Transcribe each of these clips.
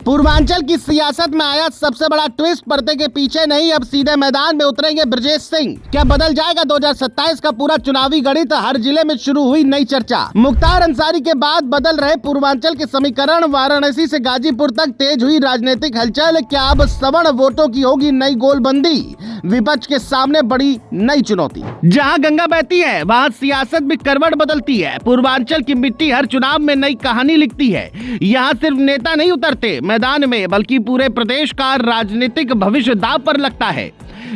पूर्वांचल की सियासत में आया सबसे बड़ा ट्विस्ट। पर्दे के पीछे नहीं, अब सीधे मैदान में उतरेंगे ब्रजेश सिंह। क्या बदल जाएगा 2027 का पूरा चुनावी गणित? हर जिले में शुरू हुई नई चर्चा। मुख्तार अंसारी के बाद बदल रहे पूर्वांचल के समीकरण। वाराणसी से गाजीपुर तक तेज हुई राजनीतिक हलचल। क्या अब सवर्ण वोटों की होगी नई गोलबंदी? विपक्ष के सामने बड़ी नई चुनौती। जहां गंगा बहती है वहां सियासत भी करवट बदलती है। पूर्वांचल की मिट्टी हर चुनाव में नई कहानी लिखती है। यहाँ सिर्फ नेता नहीं उतरते मैदान में, बल्कि पूरे प्रदेश का राजनीतिक भविष्य दांव पर लगता है।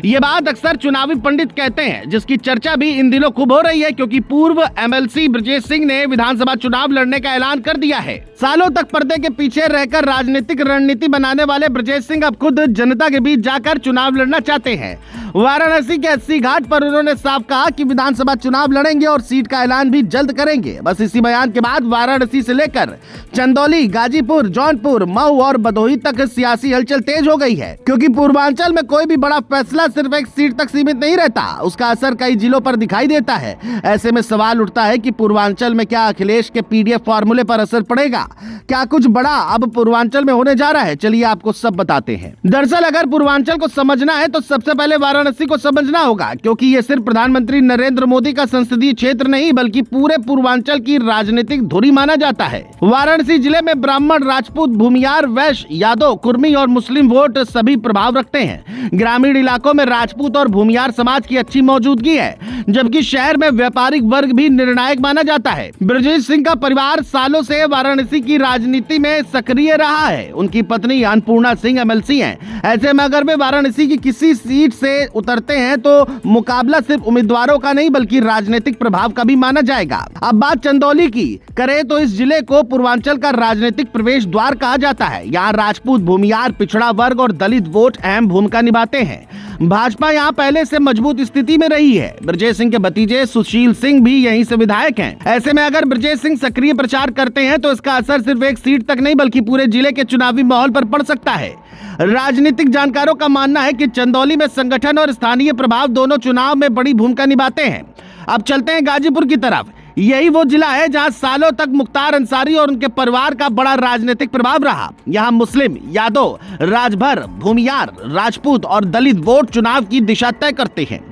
ये बात अक्सर चुनावी पंडित कहते हैं, जिसकी चर्चा भी इन दिनों खूब हो रही है, क्योंकि पूर्व एमएलसी ब्रजेश सिंह ने विधानसभा चुनाव लड़ने का ऐलान कर दिया है। सालों तक पर्दे के पीछे रहकर राजनीतिक रणनीति बनाने वाले ब्रजेश सिंह अब खुद जनता के बीच जाकर चुनाव लड़ना चाहते हैं। वाराणसी के 80 घाट पर उन्होंने साफ कहा कि विधानसभा चुनाव लड़ेंगे और सीट का ऐलान भी जल्द करेंगे। बस इसी बयान के बाद वाराणसी से लेकर चंदौली, गाजीपुर, जौनपुर, मऊ और भदोही तक सियासी हलचल तेज हो गई है, क्योंकि पूर्वांचल में कोई भी बड़ा फैसला सिर्फ एक सीट तक सीमित नहीं रहता, उसका असर कई जिलों पर दिखाई देता है। ऐसे में सवाल उठता है कि पूर्वांचल में क्या अखिलेश के पीडीएफ फॉर्मूले पर असर पड़ेगा? क्या कुछ बड़ा अब पूर्वांचल में होने जा रहा है? चलिए आपको सब बताते हैं। दरअसल अगर पूर्वांचल को समझना है तो सबसे पहले वाराणसी को समझना होगा, क्योंकि ये सिर्फ प्रधानमंत्री नरेंद्र मोदी का संसदीय क्षेत्र नहीं, बल्कि पूरे पूर्वांचल की राजनीतिक धुरी माना जाता है। वाराणसी जिले में ब्राह्मण, राजपूत, भूमियार, वैश्य, यादव, कुर्मी और मुस्लिम वोट सभी प्रभाव रखते हैं। ग्रामीण इलाकों में राजपूत और भूमियार समाज की अच्छी मौजूदगी है, जबकि शहर में व्यापारिक वर्ग भी निर्णायक माना जाता है। ब्रजेश सिंह का परिवार सालों से वाराणसी की राजनीति में सक्रिय रहा है। उनकी पत्नी अन्नपूर्णा सिंह एमएलसी हैं। ऐसे में अगर वे वाराणसी की किसी सीट से उतरते हैं तो मुकाबला सिर्फ उम्मीदवारों का नहीं, बल्कि राजनीतिक प्रभाव का भी माना जाएगा। अब बात चंदौली की करें तो इस जिले को पूर्वांचल का राजनीतिक प्रवेश द्वार कहा जाता है। यहाँ राजपूत, भूमियार, पिछड़ा वर्ग और दलित वोट अहम भूमिका निभाते हैं। भाजपा यहाँ पहले से मजबूत स्थिति में रही है। ब्रजेश सिंह के भतीजे सुशील सिंह भी यहीं से विधायक हैं। ऐसे में अगर ब्रजेश सिंह सक्रिय प्रचार करते हैं तो इसका असर सिर्फ एक सीट तक नहीं, बल्कि पूरे जिले के चुनावी माहौल पर पड़ सकता है। राजनीतिक जानकारों का मानना है कि चंदौली में संगठन और स्थानीय प्रभाव दोनों चुनाव में बड़ी भूमिका निभाते हैं। अब चलते हैं गाजीपुर की तरफ। यही वो जिला है जहां सालों तक मुख्तार अंसारी और उनके परिवार का बड़ा राजनीतिक प्रभाव रहा। यहां मुस्लिम, यादव, राजभर, भूमियार, राजपूत और दलित वोट चुनाव की दिशा तय करते हैं।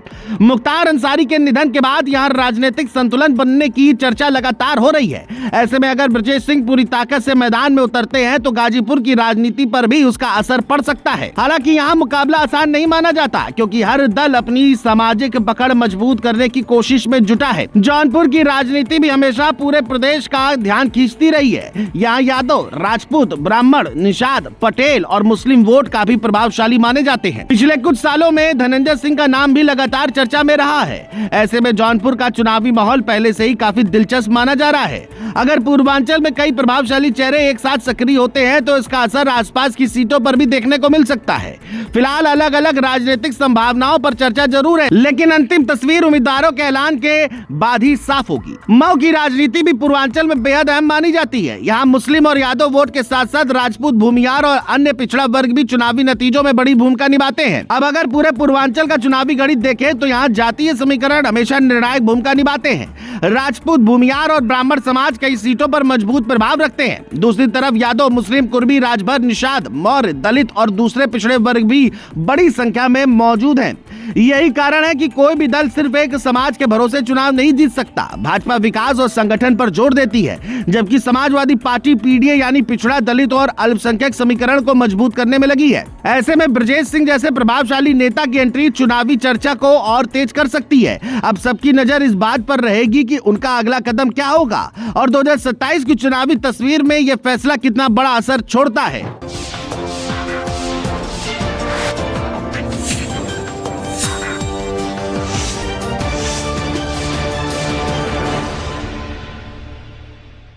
मुख्तार अंसारी के निधन के बाद यहां राजनीतिक संतुलन बनने की चर्चा लगातार हो रही है। ऐसे में अगर ब्रजेश सिंह पूरी ताकत से मैदान में उतरते हैं तो गाजीपुर की राजनीति पर भी उसका असर पड़ सकता है। हालांकि यहां मुकाबला आसान नहीं माना जाता, क्योंकि हर दल अपनी सामाजिक पकड़ मजबूत करने की कोशिश में जुटा है। जौनपुर की राजनीति भी हमेशा पूरे प्रदेश का ध्यान खींचती रही है। यहाँ यादव, राजपूत, ब्राह्मण, निषाद, पटेल और मुस्लिम वोट काफी प्रभावशाली माने जाते हैं। पिछले कुछ सालों में धनंजय सिंह का नाम भी लगातार चर्चा में रहा है। ऐसे में जौनपुर का चुनावी माहौल पहले से ही काफी दिलचस्प माना जा रहा है। अगर पूर्वांचल में कई प्रभावशाली चेहरे एक साथ सक्रिय होते हैं तो इसका असर आसपास की सीटों पर भी देखने को मिल सकता है। फिलहाल अलग अलग राजनीतिक संभावनाओं पर चर्चा जरूर है, लेकिन अंतिम तस्वीर उम्मीदवारों के ऐलान के बाद ही साफ होगी। मऊ की राजनीति भी पूर्वांचल में बेहद अहम मानी जाती है। यहाँ मुस्लिम और यादव वोट के साथ साथ राजपूत, भूमियार और अन्य पिछड़ा वर्ग भी चुनावी नतीजों में बड़ी भूमिका निभाते हैं। अब अगर पूरे पूर्वांचल का चुनावी गणित देखें तो यहाँ जातीय समीकरण हमेशा निर्णायक भूमिका निभाते हैं। राजपूत, भूमियार और ब्राह्मण समाज कई सीटों पर मजबूत प्रभाव रखते हैं। दूसरी तरफ यादव, मुस्लिम, कुर्मी, राजभर, निषाद, मौर्य, दलित और दूसरे पिछड़े वर्ग भी बड़ी संख्या में मौजूद हैं। यही कारण है कि कोई भी दल सिर्फ एक समाज के भरोसे चुनाव नहीं जीत सकता। भाजपा विकास और संगठन पर जोर देती है, जबकि समाजवादी पार्टी पीडीए यानी पिछड़ा, दलित और अल्पसंख्यक समीकरण को मजबूत करने में लगी है। ऐसे में ब्रजेश सिंह जैसे प्रभावशाली नेता की एंट्री चुनावी चर्चा को और तेज कर सकती है। अब सबकी नजर इस बात पर रहेगी कि उनका अगला कदम क्या होगा और 2027 की चुनावी तस्वीर में यह फैसला कितना बड़ा असर छोड़ता है।